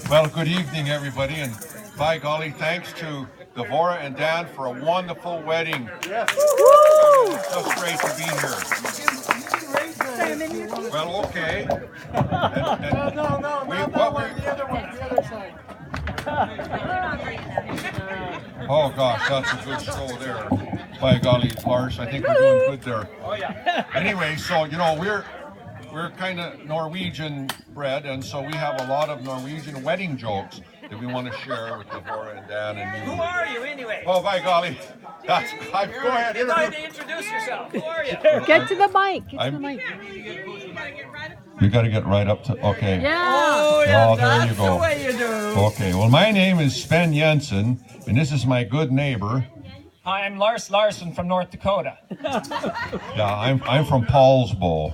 Well, good evening, everybody, and by golly, thanks to Devora and Dan for a wonderful wedding. Yes. It's just great to be here. Well, okay. No, not that one, the other side. Oh gosh, that's a good show there. By golly, Lars, I think we're doing good there. Oh yeah. Anyway, so we're kind of Norwegian bred, and so we have a lot of Norwegian wedding jokes that we want to share with Devora and Dan and you. Who are you anyway? Oh, by golly, go ahead. You're going to introduce yourself. Who are you? Get to the mic. Get to the mic. You got to get right up to. Okay. Yeah. Oh, yeah, there that's you go. the way you do. Okay. Well, my name is Sven Jensen, and this is my good neighbor. Hi, I'm Lars Larson from North Dakota. Yeah, I'm from Paulsbo.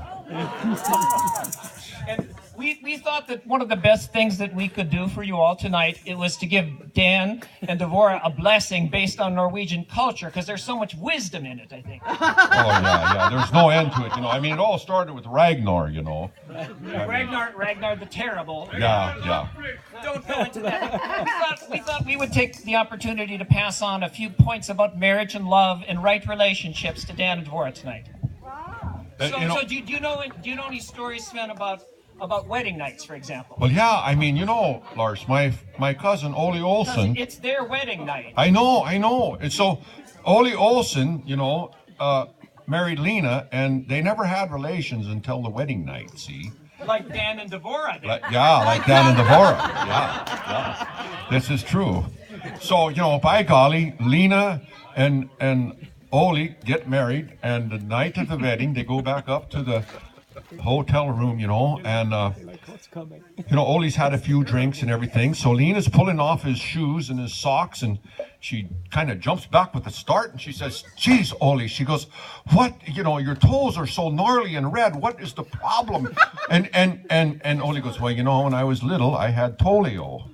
And we thought that one of the best things that we could do for you all tonight, it was to give Dan and Devora a blessing based on Norwegian culture, because there's so much wisdom in it, I think. Oh, yeah. There's no end to it, I mean, it all started with Ragnar, Ragnar the Terrible. Yeah. Don't go into that. We thought we would take the opportunity to pass on a few points about marriage and love and right relationships to Dan and Devora tonight. So do you know any stories, Sven, about wedding nights, for example? Well, yeah, I mean, Lars, my cousin Ole Olsen. It's their wedding night. I know. And so Ole Olsen, married Lena, and they never had relations until the wedding night, see? Like Dan and Devora did. Like Dan and Devora. Yeah. This is true. So, by golly, Lena and Ole get married, and the night of the wedding, they go back up to the hotel room, and Ole's had a few drinks and everything. So Lena's pulling off his shoes and his socks, and she kind of jumps back with a start, and she says, "Geez, Ole," she goes, "What? Your toes are so gnarly and red. What is the problem?" And Ole goes, "Well, when I was little, I had polio."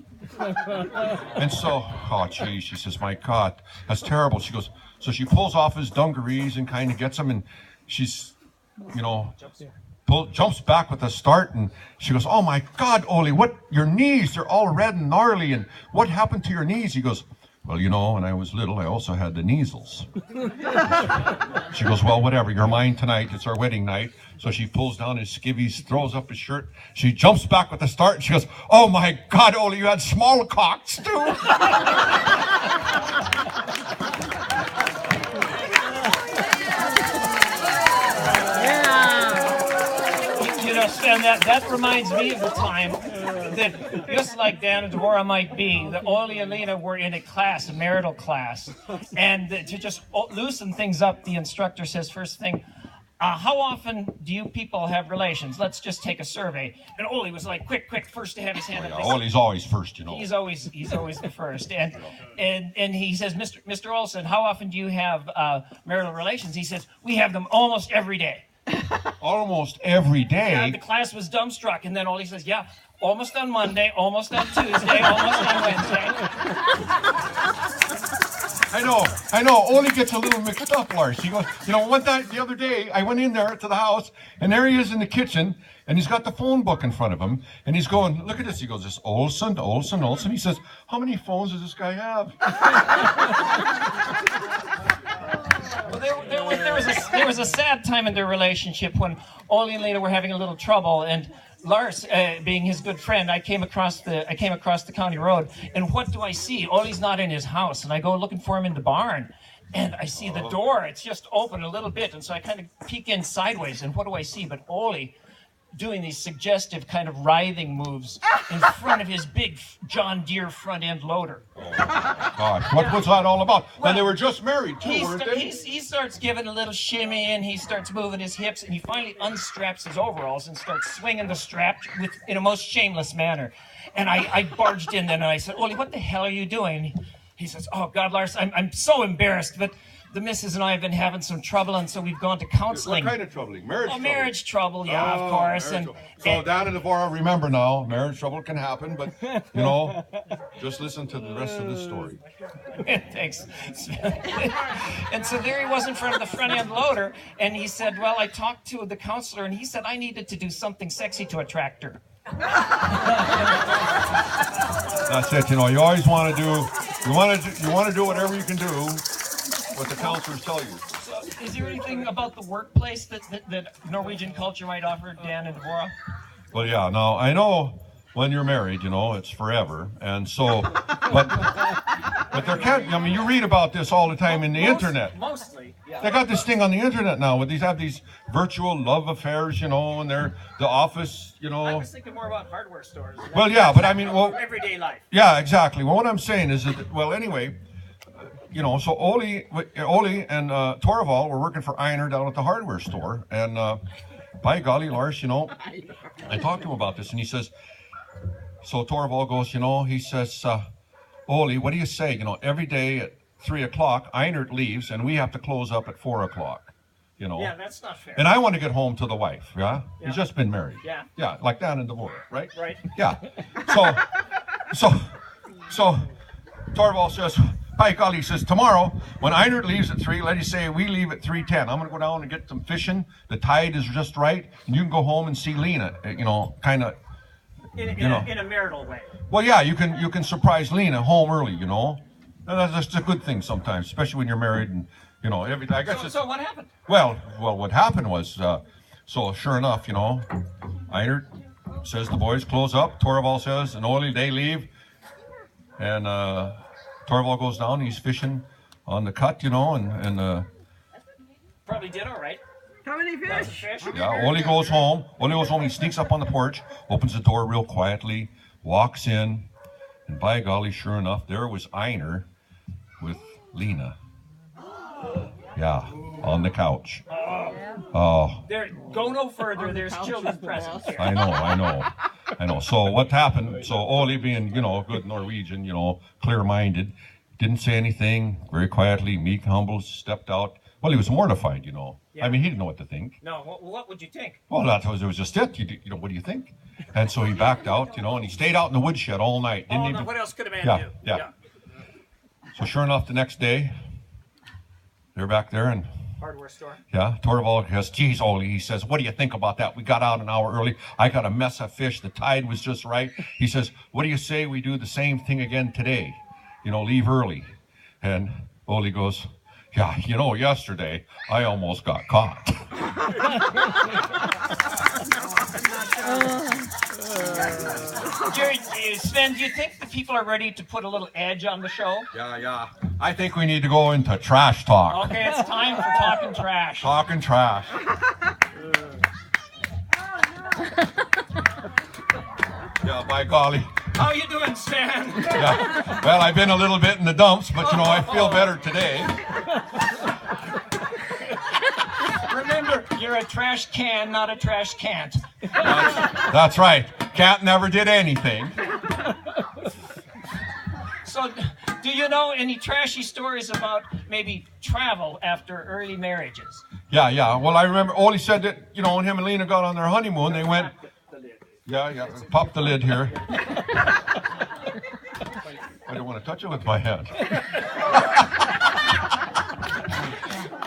And so, oh geez, she says, "My God, that's terrible." She goes, so she pulls off his dungarees and kind of gets them, and she's, jumps back with a start, and she goes, "Oh my God, Ole, what? Your knees, they're all red and gnarly, and what happened to your knees?" He goes, "Well, when I was little, I also had the measles." She goes, "Well, whatever, you're mine tonight, it's our wedding night." So she pulls down his skivvies, throws up his shirt, she jumps back with a start, and she goes, "Oh my God, Ole, you had smallpox too." And that reminds me of the time that, just like Dan and Devora might be, that Ole and Lena were in a marital class. And to just loosen things up, the instructor says, first thing, how often do you people have relations? Let's just take a survey. And Ole was like, quick, first to have his hand up. Ole's always first, He's always the first. And he says, Mr. Olson, how often do you have marital relations? He says, we have them almost every day. Almost every day? Yeah, the class was dumbstruck, and then Ole says, yeah, almost on Monday, almost on Tuesday, almost on Wednesday. I know. Ole gets a little mixed up, Lars. He goes, one time, the other day, I went in there to the house, and there he is in the kitchen, and he's got the phone book in front of him, and he's going, look at this. He goes, this Olson. He says, how many phones does this guy have? Well, there was a sad time in their relationship when Ole and Lena were having a little trouble, and Lars, being his good friend, I came across the county road, and what do I see? Ole's not in his house, and I go looking for him in the barn, and I see the door. It's just open a little bit, and so I kind of peek in sideways, and what do I see? But Ole doing these suggestive kind of writhing moves in front of his big John Deere front end loader. Oh gosh, what was that all about? Well, and they were just married too, weren't they? He starts giving a little shimmy, and he starts moving his hips, and he finally unstraps his overalls and starts swinging the strap in a most shameless manner. And I barged in then, and I said, Ole, what the hell are you doing? And he says, oh God, Lars, I'm so embarrassed, but the missus and I have been having some trouble, and so we've gone to counseling. What kind of trouble? Marriage trouble? Marriage trouble, yeah, of course. So Dan and Devora, remember now, marriage trouble can happen, but, just listen to the rest of the story. Thanks. And so there he was in front of the front end loader, and he said, well, I talked to the counselor, and he said I needed to do something sexy to attract her. That's it. You know, you always want to do. You want to do whatever you can do. What the counselors tell you. So, is there anything about the workplace that Norwegian culture might offer, Dan and Deborah? Well, yeah. Now I know when you're married, you know, it's forever, and so, but there can't. I mean, you read about this all the time in the internet. Mostly. Yeah. They got this thing on the internet now where these have these virtual love affairs, you know, and they're the office, you know. I was thinking more about hardware stores. Well, yeah, but I mean, well, everyday life. Yeah, exactly. Well, what I'm saying is that, well, anyway, you know, so Oli and Torvald were working for Einar down at the hardware store, and by golly, Lars, you know, I talked to him about this, and he says, so Torvald goes, you know, he says, Oli, what do you say? You know, every day at 3 o'clock, Einar leaves, and we have to close up at 4 o'clock. You know. Yeah, that's not fair. And I want to get home to the wife. Yeah. He's just been married. Yeah. Yeah, like that in Deborah, right? Right. Yeah. So Torvald says, by golly, he says, tomorrow, when Einar leaves at 3, let us say we leave at 3:10. I'm going to go down and get some fishing. The tide is just right, and you can go home and see Lena, you know, kind of. In a marital way. Well, yeah, you can surprise Lena home early, you know. And that's just a good thing sometimes, especially when you're married and, you know, everything. I guess so what happened? Well, what happened was, so sure enough, you know, Einar says the boys close up. Torvald says, and Oli, they leave. And Torvald goes down. He's fishing on the cut, you know, and probably did all right. How many fish? Yeah, Oli goes home. He sneaks up on the porch, opens the door real quietly, walks in, and by golly, sure enough, there was Einar with Lena. Yeah, on the couch. Oh. Go no further. There's children present here. I know. So what happened? So Oli, being, you know, good Norwegian, you know, clear-minded, didn't say anything. Very quietly, meek, humble, stepped out. Well, he was mortified, you know. Yeah. I mean, he didn't know what to think. No, what would you think? Well, it was just it. You know, what do you think? And so he backed out, you know, and he stayed out in the woodshed all night. What else could a man do? Yeah. So sure enough, the next day, they're back there and hardware store. Yeah, Torvald goes, geez, Oli, he says, what do you think about that? We got out an hour early. I got a mess of fish. The tide was just right. He says, what do you say we do the same thing again today? You know, leave early. And Oli goes, yeah, you know, yesterday I almost got caught. Sven, do you think the people are ready to put a little edge on the show? Yeah. I think we need to go into trash talk. Okay, it's time for talking trash. Talking trash. Yeah, by golly. How you doing, Sven? Yeah. Well, I've been a little bit in the dumps, but you know, I feel better today. Remember, you're a trash can, not a trash can't. That's right. Can't never did anything. So, do you know any trashy stories about maybe travel after early marriages? Yeah. Well, I remember Oli said that, you know, when him and Lena got on their honeymoon, they went. Yeah. Pop the lid here. I don't want to touch it with my hand.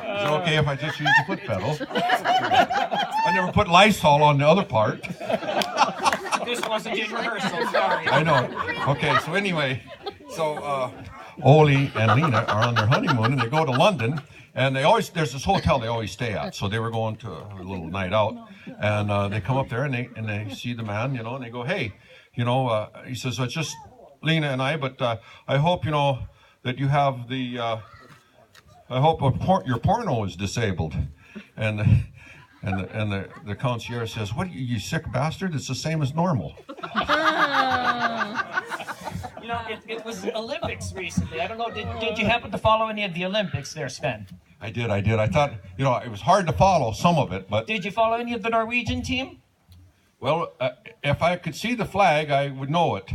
Is it okay if I just use the foot pedal? I never put Lysol on the other part. This wasn't in rehearsal, sorry. I know. Okay, so anyway, Oli and Lena are on their honeymoon, and they go to London, and there's this hotel they always stay at. So they were going to a little night out, and they come up there, and they see the man, you know, and they go, hey, you know, he says, it's just Lena and I, but I hope, you know, that you have I hope your porno is disabled. And the concierge says, what, you sick bastard? It's the same as normal. You know, it was Olympics recently. I don't know, did you happen to follow any of the Olympics there, Sven? I did. I thought, you know, it was hard to follow some of it, but... Did you follow any of the Norwegian team? Well, if I could see the flag, I would know it.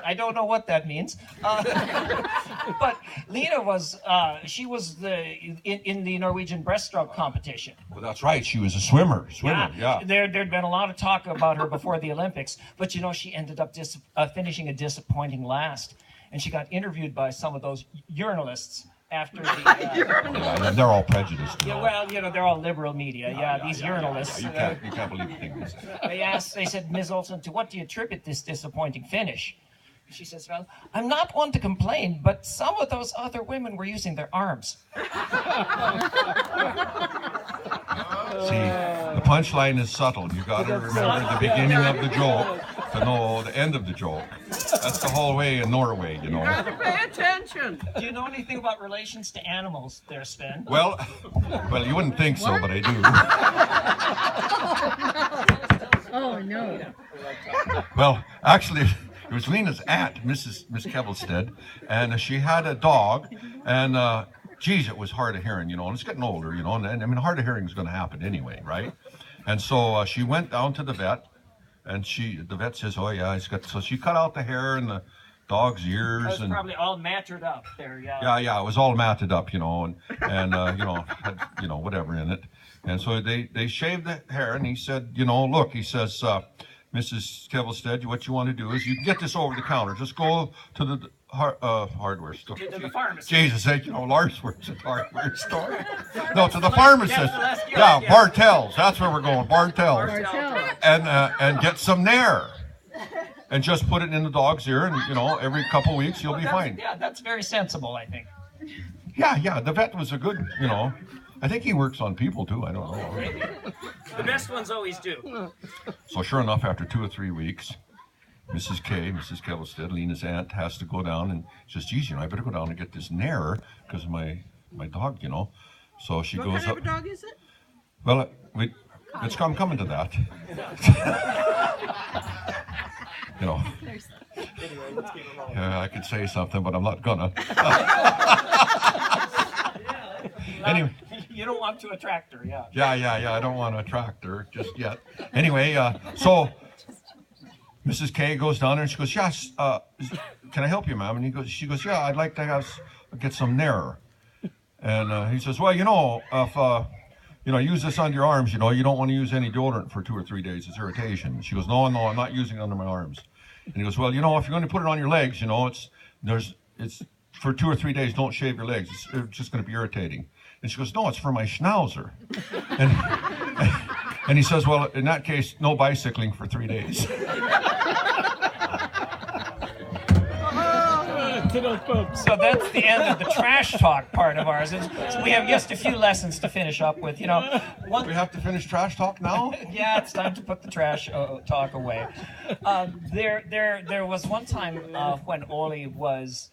I don't know what that means. But Lena was, she was in the Norwegian breaststroke competition. Well, that's right. She was a swimmer. Yeah. There'd been a lot of talk about her before the Olympics, but you know, she ended up finishing a disappointing last. And she got interviewed by some of those journalists after the. Yeah, they're all prejudiced. Yeah, well, they're all liberal media. Yeah, these urinalists. You can't believe the things they say. They said, Ms. Olson, to what do you attribute this disappointing finish? She says, well, I'm not one to complain, but some of those other women were using their arms. See, the punchline is subtle. You got to remember the beginning of the joke to know the end of the joke. That's the whole way in Norway, You got to pay attention. Do you know anything about relations to animals there, Sven? Well, you wouldn't think so, but I do. Oh, no. Well, actually, it was Lena's aunt, Miss Kevelstead, and she had a dog, and geez, it was hard of hearing, and it's getting older, and I mean, hard of hearing is going to happen anyway, right? And so she went down to the vet, and the vet says, oh yeah, so she cut out the hair and the dog's ears. It was and probably all matted up there, yeah. Yeah, it was all matted up, and had, whatever in it. And so they shaved the hair, and he said, look, he says, Mrs. Kevelstead, what you want to do is you can get this over the counter. Just go to the hardware store. To the pharmacy. Jesus, Lars works at the hardware store. No, to the pharmacist. Yeah, Bartell's. That's where we're going. Bartell's. Bartell. And get some Nair. And just put it in the dog's ear, and every couple weeks you'll be fine. Yeah, that's very sensible, I think. Yeah. The vet was a good, I think he works on people too. I don't know. The best ones always do. So sure enough, after 2 or 3 weeks, Mrs. Kevelstead, Lena's aunt, has to go down and says, geez, I better go down and get this Nair because my dog, So she goes up. What kind of a dog is it? Well, I'm coming to that. I could say something, but I'm not gonna. Anyway. You don't want to attract her, yeah. Yeah. I don't want to attract her just yet. Anyway, so Mrs. K goes down there and she goes, yes, can I help you, ma'am? And she goes, yeah, I'd like to get some Nair. And he says, well, if use this under your arms, you don't want to use any deodorant for 2 or 3 days. It's irritation. And she goes, no, I'm not using it under my arms. And he goes, well, if you're going to put it on your legs, it's for 2 or 3 days, don't shave your legs. It's just going to be irritating. And she goes, no, it's for my schnauzer. And he says, well, in that case, no bicycling for 3 days. So that's the end of the trash talk part of ours. So we have just a few lessons to finish up with. We have to finish trash talk now? Yeah, it's time to put the trash talk away. There was one time when Oli was...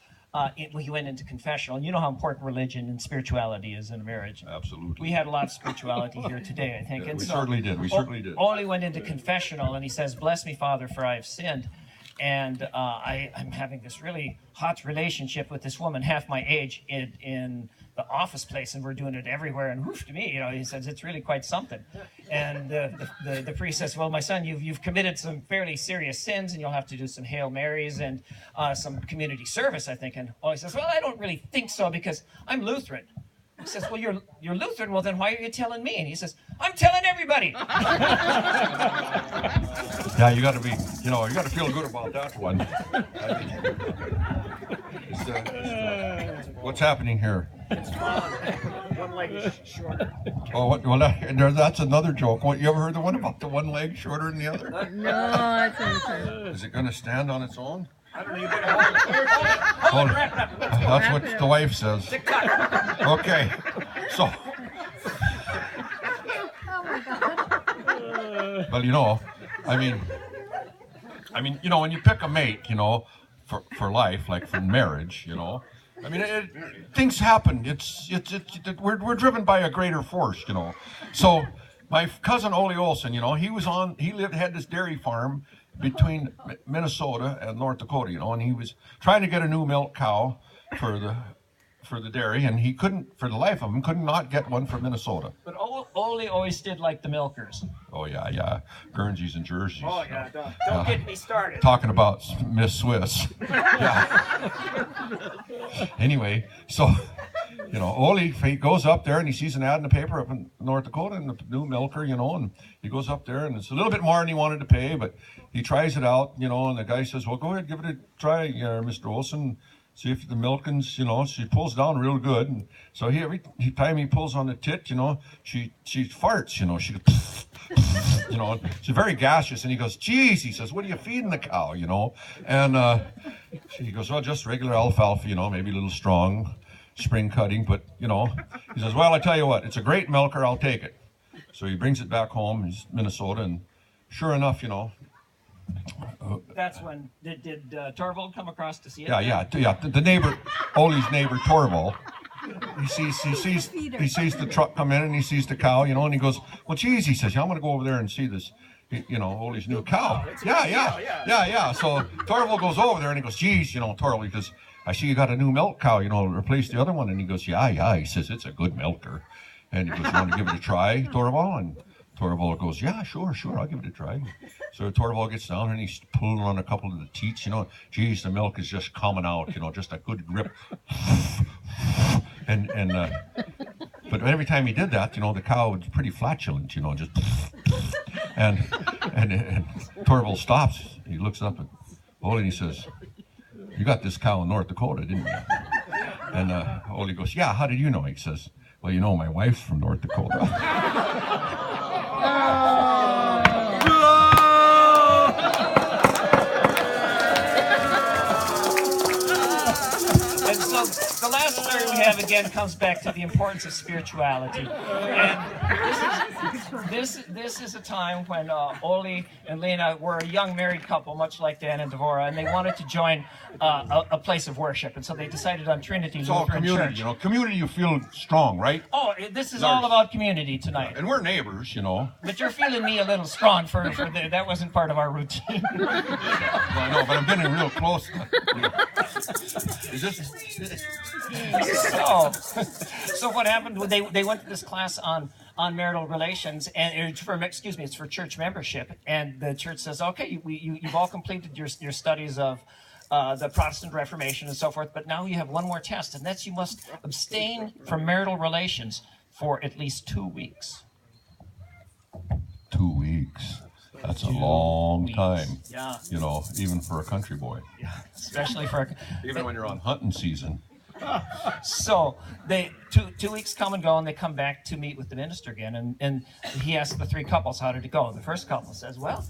he went into confessional, and you know how important religion and spirituality is in a marriage. Absolutely. We had a lot of spirituality here today, I think. Yeah, and we certainly did. Oli went into confessional, and he says, bless me, Father, for I have sinned. And I'm having this really hot relationship with this woman half my age in the office place, and we're doing it everywhere. And whoosh to me, he says, it's really quite something. And the priest says, well, my son, you've committed some fairly serious sins, and you'll have to do some Hail Marys and some community service, I think. And Oli says, well, I don't really think so because I'm Lutheran. He says, well, you're Lutheran. Well, then why are you telling me? And he says, I'm telling everybody. Yeah, you got to be, you got to feel good about that one. What's happening here? One leg is shorter. Oh, that's another joke. You ever heard the one about the one leg shorter than the other? No, that's insane. Is it going to stand on its own? I don't know. You better hold it. That's what the wife says. Okay, so. Oh my God. Well, I mean, when you pick a mate, for life, like for marriage, I mean, things happen. We're driven by a greater force, So, my cousin Ole Olson, he had this dairy farm between Minnesota and North Dakota, and he was trying to get a new milk cow for the dairy, and he couldn't, for the life of him, could not get one from Minnesota. But Ole always did like the milkers. Oh yeah, Guernseys and Jerseys. Oh yeah, don't get me started. Talking about Miss Swiss. Yeah. Anyway, so Ole, he goes up there and he sees an ad in the paper up in North Dakota, and the new milker, and he goes up there, and it's a little bit more than he wanted to pay, but he tries it out, and the guy says, well, go ahead, give it a try, Mr. Olson. see if the milking's, she pulls down real good. And so every time he pulls on the tit, she farts, she goes, she's very gaseous. And he goes, geez, he says, what are you feeding the cow, And he goes, well, just regular alfalfa, maybe a little strong, spring cutting. But, he says, well, I tell you what, it's a great milker, I'll take it. So he brings it back home, he's Minnesota, and sure enough, That's when did Torvald come across to see it? Yeah. The neighbor, Ole's neighbor, Torvald. He sees the truck come in and he sees the cow, and he goes, well, geez, he says, I'm going to go over there and see this, Ole's new cow. Yeah. So Torvald goes over there and he goes, geez, Torvald, he goes, I see you got a new milk cow, replace the other one. And he goes, yeah. He says, it's a good milker. And he goes, you want to give it a try, Torvald? And Torvald goes, yeah, sure, I'll give it a try. So Torvald gets down and he's pulling on a couple of the teats, geez, the milk is just coming out, just a good grip. But every time he did that, the cow was pretty flatulent, just. And Torvald stops. He looks up at Ole and he says, you got this cow in North Dakota, didn't you? And Ole goes, yeah, how did you know? He says, well, my wife's from North Dakota. And so the last story we have again comes back to the importance of spirituality. And this is a time when Ole and Lena were a young married couple, much like Dan and Devorah, and they wanted to join a place of worship. And so they decided on Trinity It's all Lutheran community, Church. Community, you feel strong, right? Oh, this is Lars. all about community tonight. And we're neighbors, But you're feeling me a little strong that wasn't part of our routine. Well, I know, but I'm getting real close. Is this? So what happened? They went to this class on marital relations, and it's for church membership. And the church says, okay, you've all completed your studies of the Protestant Reformation and so forth, but now you have one more test, and that's you must abstain from marital relations for at least 2 weeks. 2 weeks. That's a long time. Yeah. Even for a country boy. Yeah, especially Even when you're on hunting season. So they 2 weeks come and go, and they come back to meet with the minister again, and he asks the three couples, how did it go? The first couple says, well,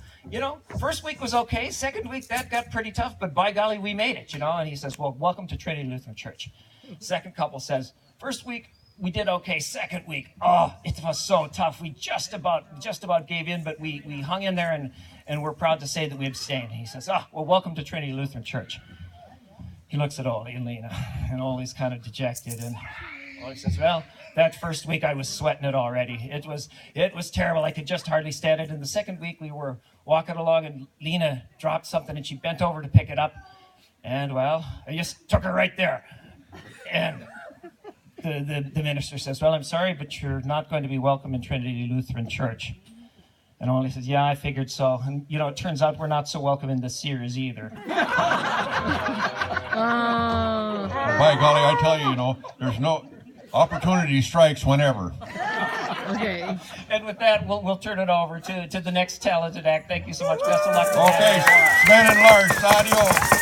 first week was okay, second week that got pretty tough, but by golly, we made it, and he says, well, welcome to Trinity Lutheran Church. Second couple says, first week we did okay, second week, oh, it was so tough, we just about gave in, but we hung in there, and we're proud to say that we abstained. He says, well, welcome to Trinity Lutheran Church. He looks at Ole and Lena, and Ole's kind of dejected, and Ole says, well, that first week I was sweating it already. It was terrible. I could just hardly stand it. And the second week we were walking along, and Lena dropped something, and she bent over to pick it up, and, well, I just took her right there. And the minister says, well, I'm sorry, but you're not going to be welcome in Trinity Lutheran Church. And Ole says, yeah, I figured so. And, it turns out we're not so welcome in this series either. By golly, I tell you, there's no opportunity strikes whenever. Okay. And with that, we'll turn it over to the next talented act. Thank you so much. Best of luck. Okay, Sven and Lars, adios.